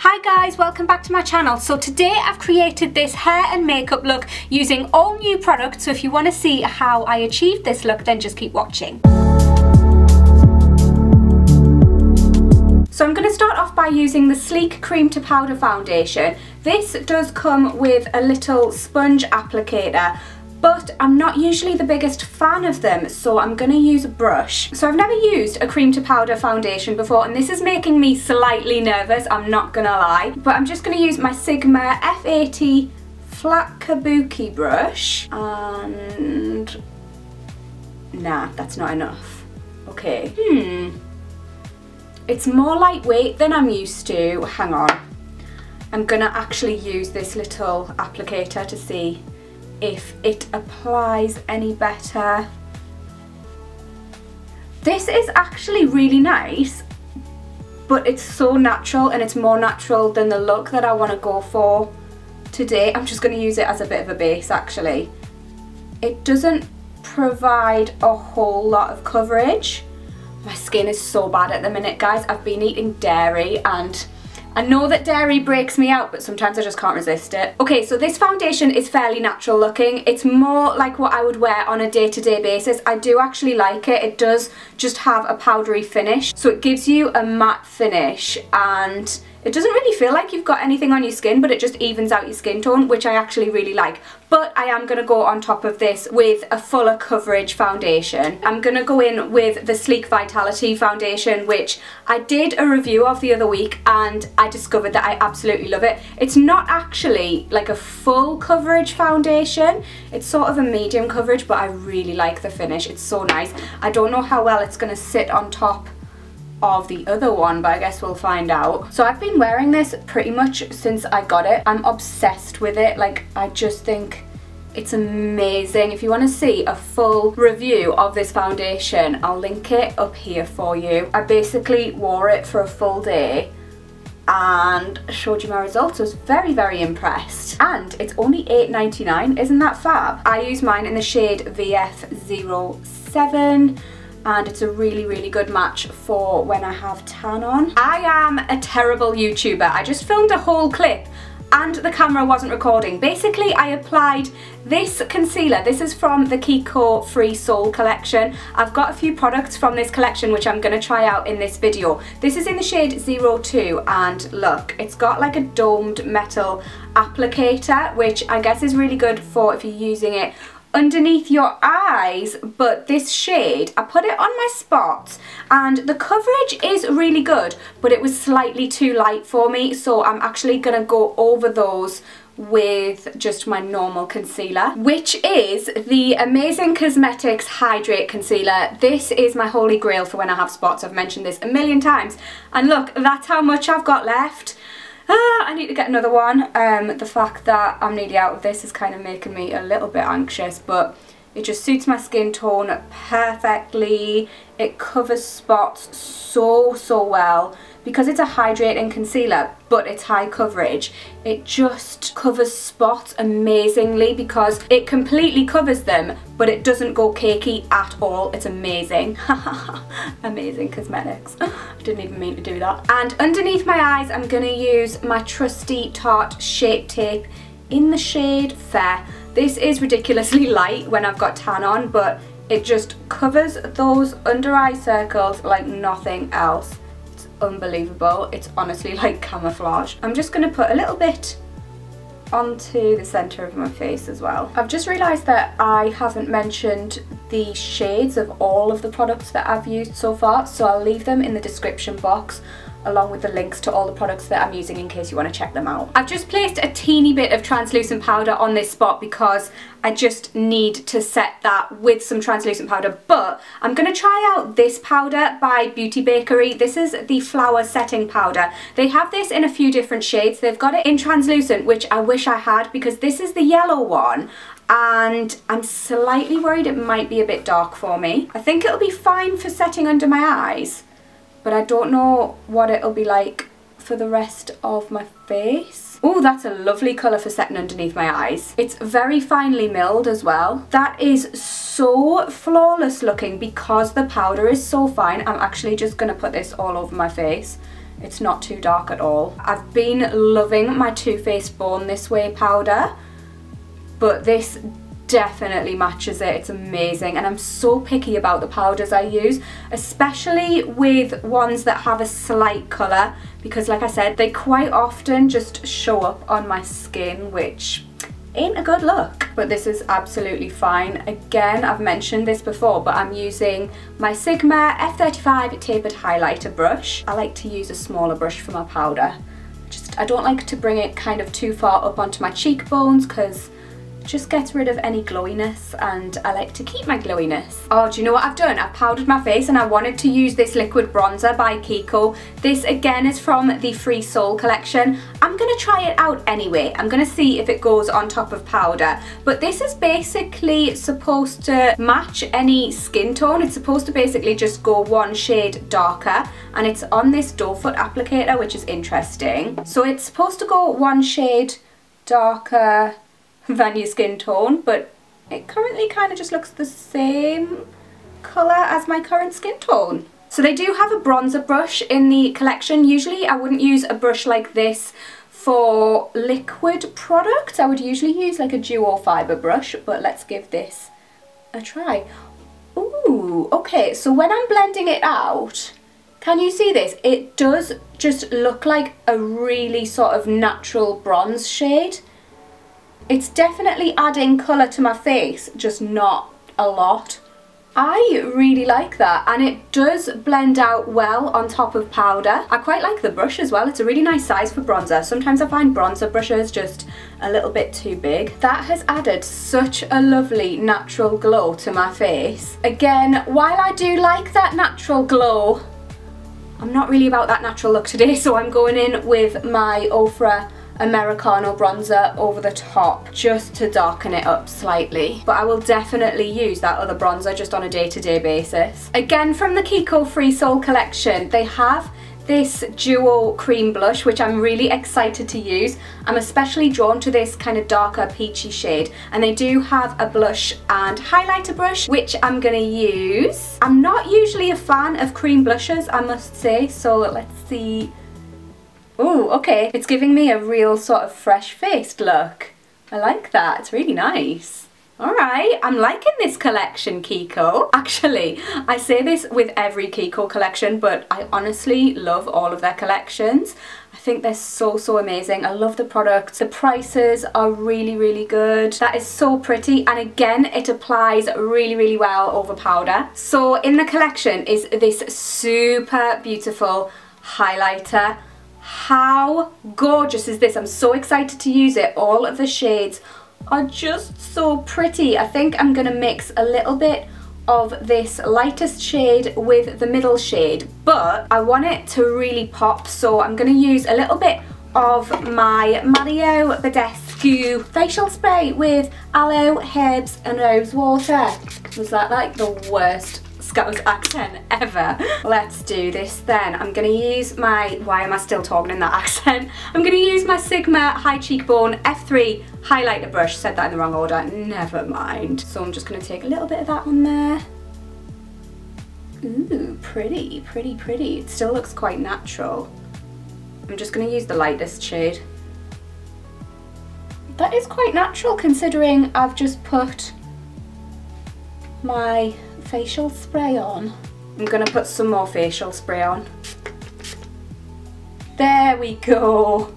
Hi guys, welcome back to my channel. So today I've created this hair and makeup look using all new products, so if you want to see how I achieved this look then just keep watching. So I'm going to start off by using the Sleek Cream to Powder foundation. This does come with a little sponge applicator, but I'm not usually the biggest fan of them, so I'm going to use a brush. So I've never used a cream to powder foundation before, and this is making me slightly nervous, I'm not gonna lie. But I'm just going to use my Sigma F80 flat kabuki brush, and nah, that's not enough. Okay, it's more lightweight than I'm used to. Hang on, I'm gonna actually use this little applicator to see if it applies any better. This is actually really nice, but it's so natural, and it's more natural than the look that I want to go for today. I'm just going to use it as a bit of a base actually. It doesn't provide a whole lot of coverage. My skin is so bad at the minute, guys. I've been eating dairy, and I know that dairy breaks me out, but sometimes I just can't resist it. Okay, so this foundation is fairly natural looking. It's more like what I would wear on a day-to-day basis. I do actually like it. It does just have a powdery finish, so it gives you a matte finish, and it doesn't really feel like you've got anything on your skin, but it just evens out your skin tone, which I actually really like. But I am going to go on top of this with a fuller coverage foundation. I'm going to go in with the Sleek Vitality foundation, which I did a review of the other week, and I discovered that I absolutely love it. It's not actually like a full coverage foundation. It's sort of a medium coverage, but I really like the finish. It's so nice. I don't know how well it's going to sit on top of the other one, but I guess we'll find out. So I've been wearing this pretty much since I got it. I'm obsessed with it. Like, I just think it's amazing. If you want to see a full review of this foundation, I'll link it up here for you. I basically wore it for a full day and showed you my results. I was very, very impressed. And it's only $8.99, isn't that fab? I use mine in the shade VF07. And it's a really, really good match for when I have tan on. I am a terrible YouTuber. I just filmed a whole clip and the camera wasn't recording. Basically, I applied this concealer. This is from the Kiko Free Soul collection. I've got a few products from this collection which I'm going to try out in this video. This is in the shade 02, and look, it's got like a domed metal applicator, which I guess is really good for if you're using it underneath your eyes. But this shade, I put it on my spots and the coverage is really good, but it was slightly too light for me, so I'm actually gonna go over those with just my normal concealer, which is the Amazing Cosmetics Hydrate Concealer. This is my holy grail for when I have spots. I've mentioned this a million times, and look, that's how much I've got left. I need to get another one. The fact that I'm nearly out of this is kind of making me a little bit anxious, but it just suits my skin tone perfectly. It covers spots so well. Because it's a hydrating concealer, but it's high coverage, it just covers spots amazingly because it completely covers them, but it doesn't go cakey at all. It's amazing. Amazing Cosmetics. I didn't even mean to do that. And underneath my eyes, I'm going to use my trusty Tarte Shape Tape in the shade Fair. This is ridiculously light when I've got tan on, but it just covers those under eye circles like nothing else. Unbelievable. It's honestly like camouflage. I'm just going to put a little bit onto the centre of my face as well. I've just realised that I haven't mentioned the shades of all of the products that I've used so far, so I'll leave them in the description box along with the links to all the products that I'm using in case you want to check them out. I've just placed a teeny bit of translucent powder on this spot because I just need to set that with some translucent powder, but I'm going to try out this powder by Bakerie. This is the Flower Setting Powder. They have this in a few different shades. They've got it in translucent, which I wish I had because this is the yellow one, and I'm slightly worried it might be a bit dark for me. I think it'll be fine for setting under my eyes, but I don't know what it'll be like for the rest of my face. Oh, that's a lovely colour for setting underneath my eyes. It's very finely milled as well. That is so flawless looking because the powder is so fine. I'm actually just going to put this all over my face It's not too dark at all. I've been loving my Too Faced Born This Way powder, but this definitely matches it. It's amazing, and I'm so picky about the powders I use, especially with ones that have a slight colour, because like I said, they quite often just show up on my skin, which ain't a good look. But this is absolutely fine. Again, I've mentioned this before, but I'm using my Sigma F35 tapered highlighter brush. I like to use a smaller brush for my powder. I don't like to bring it kind of too far up onto my cheekbones, because just gets rid of any glowiness, and I like to keep my glowiness. Oh, do you know what I've done? I've powdered my face, and I wanted to use this liquid bronzer by Kiko. This again is from the Free Soul collection. I'm gonna try it out anyway. I'm gonna see if it goes on top of powder, but this is basically supposed to match any skin tone. It's supposed to basically just go one shade darker, and it's on this doe foot applicator, which is interesting. So it's supposed to go one shade darker than your skin tone, but it currently kind of just looks the same colour as my current skin tone. So they do have a bronzer brush in the collection. Usually I wouldn't use a brush like this for liquid products. I would usually use like a duo fibre brush, but let's give this a try. Ooh, okay, so when I'm blending it out, can you see this? It does just look like a really sort of natural bronze shade. It's definitely adding colour to my face, just not a lot. I really like that, and it does blend out well on top of powder. I quite like the brush as well. It's a really nice size for bronzer. Sometimes I find bronzer brushes just a little bit too big. That has added such a lovely natural glow to my face. Again, while I do like that natural glow, I'm not really about that natural look today, so I'm going in with my Ofra Americano bronzer over the top just to darken it up slightly. But I will definitely use that other bronzer just on a day-to-day basis. Again, from the Kiko Free Soul collection, they have this duo cream blush, which I'm really excited to use. I'm especially drawn to this kind of darker peachy shade, and they do have a blush and highlighter brush, which I'm gonna use. I'm not usually a fan of cream blushes, I must say, so let's see. Oh, okay, it's giving me a real sort of fresh-faced look. I like that, it's really nice. Alright, I'm liking this collection, Kiko. Actually, I say this with every Kiko collection, but I honestly love all of their collections. I think they're so amazing. I love the products. The prices are really good. That is so pretty, and again, it applies really well over powder. So in the collection is this super beautiful highlighter. How gorgeous is this? I'm so excited to use it. All of the shades are just so pretty. I think I'm gonna mix a little bit of this lightest shade with the middle shade, but I want it to really pop, so I'm gonna use a little bit of my Mario Badescu facial spray with aloe, herbs and rose water. Was that like the worst Scouse accent ever? Let's do this then. I'm gonna use my, why am I still talking in that accent? I'm gonna use my Sigma High Cheekbone F3 highlighter brush. Said that in the wrong order, never mind. So I'm just gonna take a little bit of that on there. Ooh, pretty. It still looks quite natural. I'm just gonna use the lightest shade. That is quite natural considering I've just put my facial spray on. I'm gonna put some more facial spray on. There we go.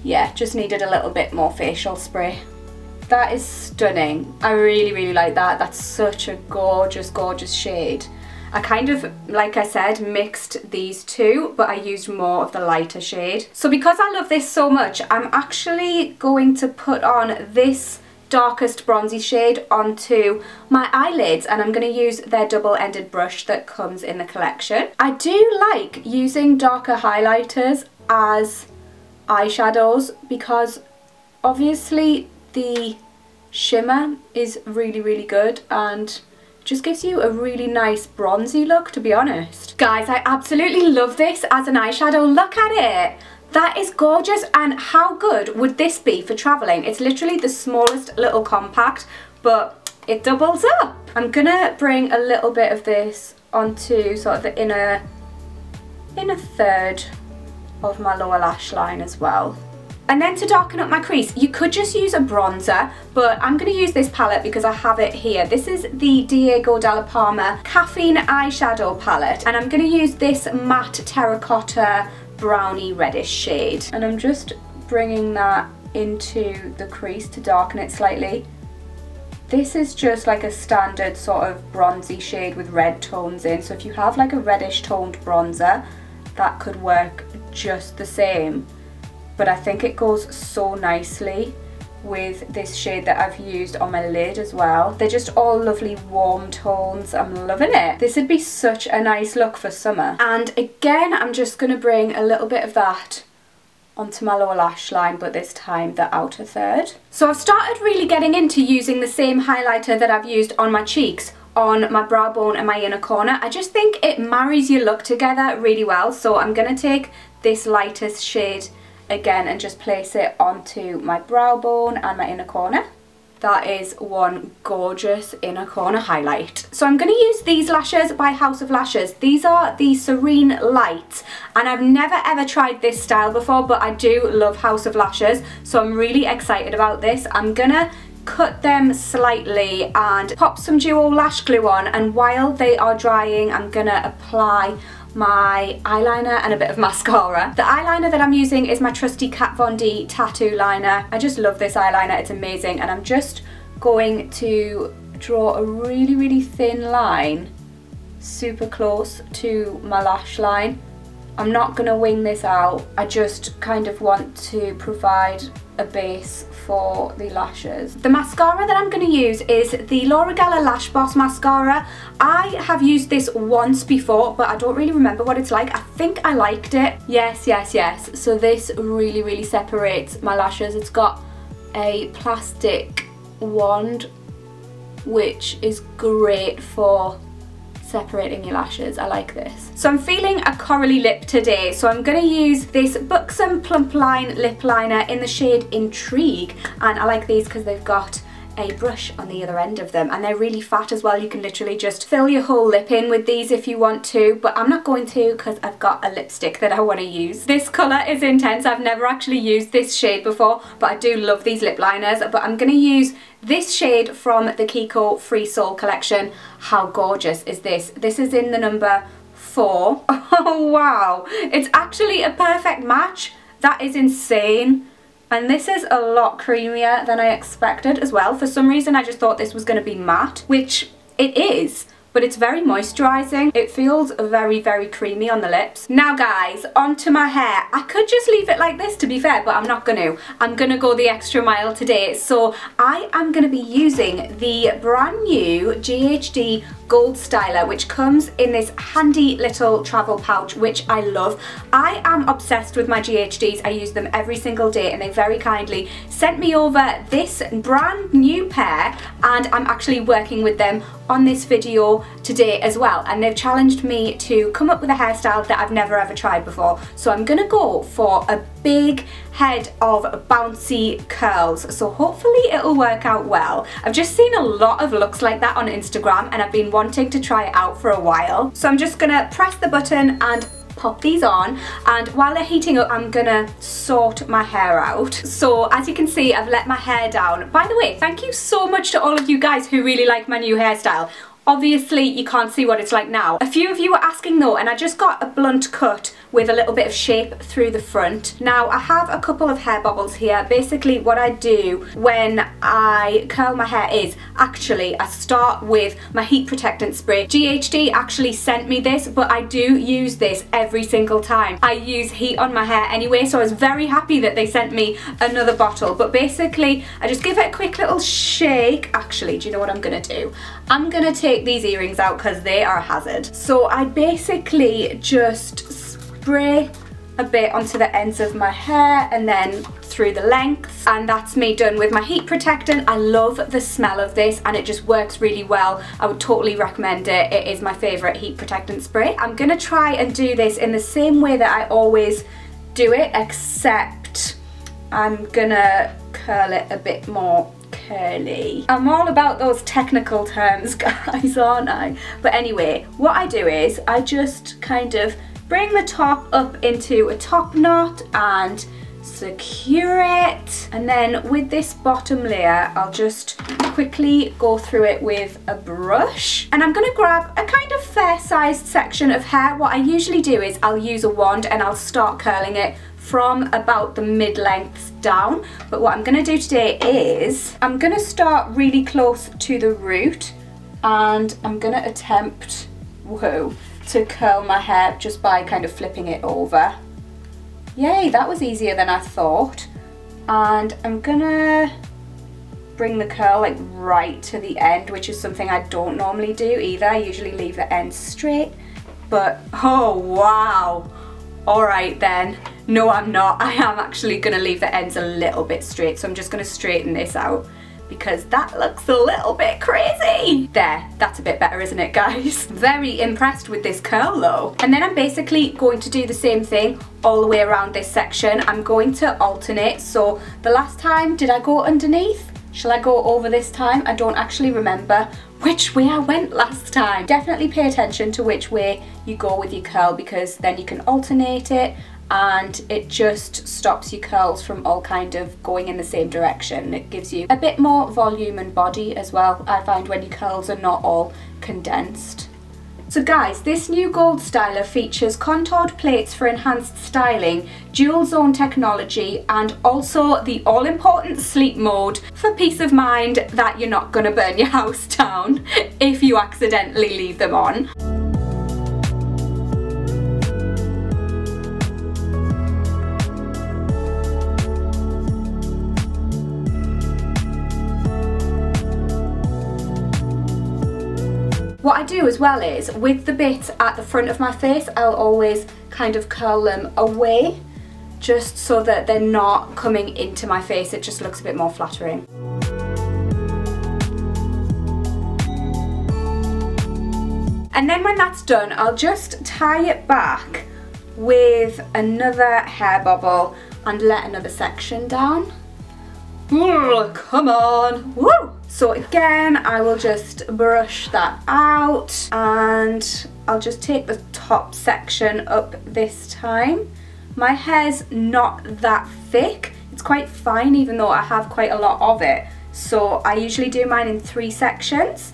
Yeah, just needed a little bit more facial spray. That is stunning. I really like that. That's such a gorgeous shade. I kind of, like I said, mixed these two, but I used more of the lighter shade. So because I love this so much, I'm actually going to put on this darkest bronzy shade onto my eyelids, and I'm going to use their double-ended brush that comes in the collection. I do like using darker highlighters as eyeshadows because obviously the shimmer is really good and just gives you a really nice bronzy look, to be honest. Guys, I absolutely love this as an eyeshadow. Look at it. That is gorgeous, and how good would this be for travelling? It's literally the smallest little compact, but it doubles up. I'm gonna bring a little bit of this onto sort of the inner third of my lower lash line as well. And then to darken up my crease, you could just use a bronzer, but I'm going to use this palette because I have it here. This is the Diego Della Palma Caffeine Eyeshadow Palette, and I'm going to use this matte terracotta brownie reddish shade. And I'm just bringing that into the crease to darken it slightly. This is just like a standard sort of bronzy shade with red tones in, so if you have like a reddish toned bronzer, that could work just the same. But I think it goes so nicely with this shade that I've used on my lid as well. They're just all lovely warm tones. I'm loving it. This would be such a nice look for summer. And again, I'm just going to bring a little bit of that onto my lower lash line, but this time the outer third. So I've started really getting into using the same highlighter that I've used on my cheeks on my brow bone and my inner corner. I just think it marries your look together really well. So I'm going to take this lightest shade again and just place it onto my brow bone and my inner corner. That is one gorgeous inner corner highlight. So I'm going to use these lashes by House of Lashes. These are the Serene Lights, and I've never ever tried this style before, but I do love House of Lashes, so I'm really excited about this. I'm gonna cut them slightly and pop some duo lash glue on, and while they are drying I'm gonna apply my eyeliner and a bit of mascara. The eyeliner that I'm using is my trusty Kat Von D tattoo liner. I just love this eyeliner, it's amazing, and I'm just going to draw a really thin line super close to my lash line. I'm not going to wing this out, I just kind of want to provide a base for the lashes. The mascara that I'm going to use is the Laura Geller Lash Boss mascara. I have used this once before, but I don't really remember what it's like. I think I liked it. Yes. So this really separates my lashes. It's got a plastic wand, which is great for separating your lashes. I like this. So I'm feeling a corally lip today, so I'm going to use this Buxom Plump Line lip liner in the shade Intrigue, and I like these because they've got a brush on the other end of them, and they're really fat as well. You can literally just fill your whole lip in with these if you want to, but I'm not going to because I've got a lipstick that I want to use. This colour is intense. I've never actually used this shade before, but I do love these lip liners. But I'm going to use this shade from the Kiko Free Soul collection. How gorgeous is this? This is in the number 4. Oh wow, it's actually a perfect match. That is insane. And this is a lot creamier than I expected as well. For some reason I just thought this was going to be matte, which it is, but it's very moisturising. It feels very creamy on the lips. Now guys, onto my hair. I could just leave it like this, to be fair, but I'm not going to. I'm going to go the extra mile today. So I am going to be using the brand new GHD Gold Styler, which comes in this handy little travel pouch, which I love. I am obsessed with my GHDs. I use them every single day, and they very kindly sent me over this brand new pair, and I'm actually working with them on this video today as well, and they've challenged me to come up with a hairstyle that I've never ever tried before. So I'm gonna go for a big head of bouncy curls, so hopefully it'll work out well. I've just seen a lot of looks like that on Instagram, and I've been wanting to try it out for a while. So I'm just gonna press the button and pop these on, and while they're heating up I'm gonna sort my hair out. So as you can see, I've let my hair down. By the way, thank you so much to all of you guys who really like my new hairstyle. Obviously you can't see what it's like now. A few of you were asking though, and I just got a blunt cut with a little bit of shape through the front. Now I have a couple of hair bobbles here. Basically what I do when I curl my hair is actually I start with my heat protectant spray. GHD actually sent me this, but I do use this every single time I use heat on my hair anyway, so I was very happy that they sent me another bottle. But basically I just give it a quick little shake. Actually, do you know what I'm gonna do? I'm gonna take these earrings out because they are a hazard. So I basically just spray a bit onto the ends of my hair and then through the length, and that's me done with my heat protectant. I love the smell of this and it just works really well. I would totally recommend it. It is my favourite heat protectant spray. I'm gonna try and do this in the same way that I always do it, except I'm gonna curl it a bit more curly. I'm all about those technical terms, guys, aren't I? But anyway, what I do is I just kind of bring the top up into a top knot and secure it. And then with this bottom layer, I'll just quickly go through it with a brush. And I'm going to grab a kind of fair sized section of hair. What I usually do is I'll use a wand and I'll start curling it from about the mid-length down. But what I'm going to do today is I'm going to start really close to the root and I'm going to attempt, whoa, to curl my hair just by kind of flipping it over. Yay, that was easier than I thought. And I'm gonna bring the curl like right to the end, which is something I don't normally do either. I usually leave the ends straight, but oh wow. All right then. No, I'm not. I am actually gonna leave the ends a little bit straight. So I'm just gonna straighten this out because that looks a little bit crazy. There, that's a bit better, isn't it, guys? Very impressed with this curl though. And then I'm basically going to do the same thing all the way around this section. I'm going to alternate. So the last time, did I go underneath? Shall I go over this time? I don't actually remember which way I went last time. Definitely pay attention to which way you go with your curl because then you can alternate it and it just stops your curls from all kind of going in the same direction. It gives you a bit more volume and body as well, I find, when your curls are not all condensed. So guys, this new gold styler features contoured plates for enhanced styling, dual zone technology, and also the all-important sleep mode for peace of mind that you're not gonna burn your house down if you accidentally leave them on. What I do as well is, with the bits at the front of my face, I'll always kind of curl them away, just so that they're not coming into my face. It just looks a bit more flattering. And then when that's done, I'll just tie it back with another hair bobble and let another section down. Ooh, come on! Woo! So again, I will just brush that out and I'll just take the top section up this time. My hair's not that thick. It's quite fine even though I have quite a lot of it. So I usually do mine in 3 sections.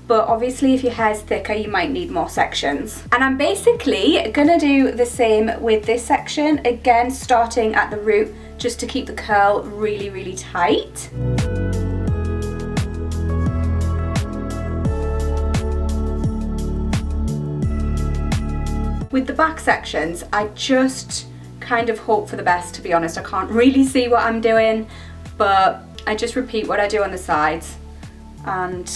But obviously if your hair's thicker, you might need more sections. And I'm basically gonna do the same with this section. Again, starting at the root just to keep the curl really, really tight. With the back sections, I just kind of hope for the best, to be honest. I can't really see what I'm doing, but I just repeat what I do on the sides. And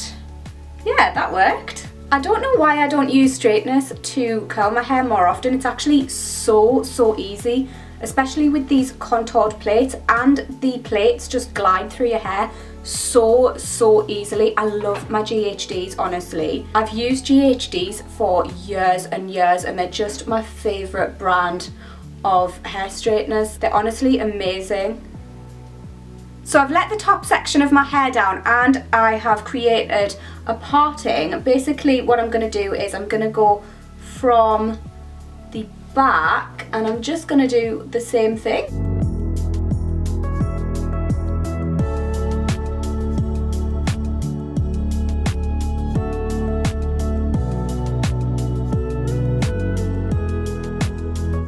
yeah, that worked. I don't know why I don't use straighteners to curl my hair more often. It's actually so easy, especially with these contoured plates, and the plates just glide through your hair so easily. I love my GHDs, honestly. I've used GHDs for years and years and they're just my favourite brand of hair straighteners. They're honestly amazing. So I've let the top section of my hair down and I have created a parting. Basically what I'm going to do is I'm going to go from the back and I'm just going to do the same thing.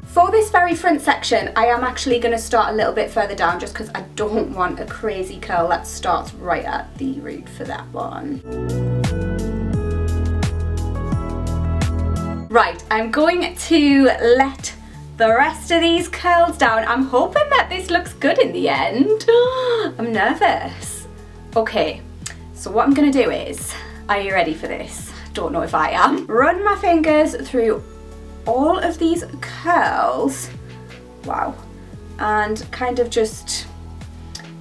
For this very front section, I am actually going to start a little bit further down just because I don't want a crazy curl that starts right at the root for that one. Right, I'm going to let the rest of these curls down. I'm hoping that this looks good in the end. I'm nervous. Okay, so what I'm going to do is, are you ready for this? Don't know if I am. Run my fingers through all of these curls, wow, and kind of just,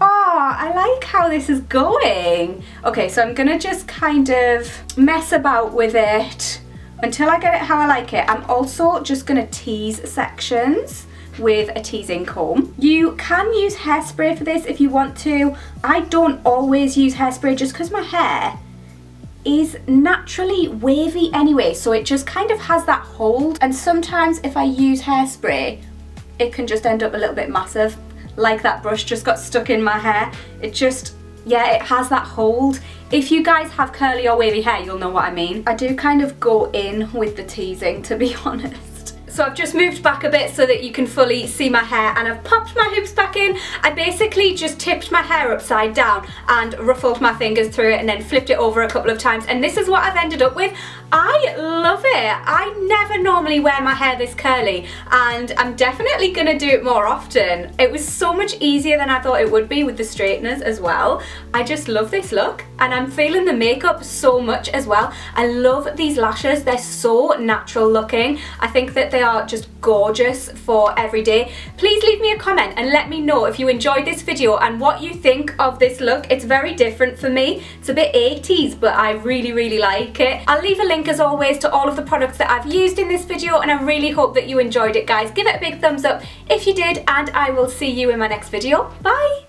I like how this is going. Okay, so I'm gonna just kind of mess about with it until I get it how I like it. I'm also just gonna tease sections with a teasing comb. You can use hairspray for this if you want to. I don't always use hairspray just because my hair is naturally wavy anyway, so it just kind of has that hold, and sometimes if I use hairspray it can just end up a little bit massive, like that brush just got stuck in my hair. It just, yeah, it has that hold. If you guys have curly or wavy hair, you'll know what I mean. I do kind of go in with the teasing, to be honest. So I've just moved back a bit so that you can fully see my hair, and I've popped my hoops back in. I basically just tipped my hair upside down and ruffled my fingers through it and then flipped it over a couple of times, and this is what I've ended up with. I love it. I never normally wear my hair this curly, and I'm definitely gonna do it more often. It was so much easier than I thought it would be with the straighteners as well. I just love this look, and I'm feeling the makeup so much as well. I love these lashes. They're so natural looking. I think that they are just gorgeous for every day. Please leave me a comment and let me know if you enjoyed this video and what you think of this look. It's very different for me. It's a bit 80s, but I really, really like it. I'll leave a link as always to all of the products that I've used in this video, and I really hope that you enjoyed it, guys. Give it a big thumbs up if you did, and I will see you in my next video. Bye!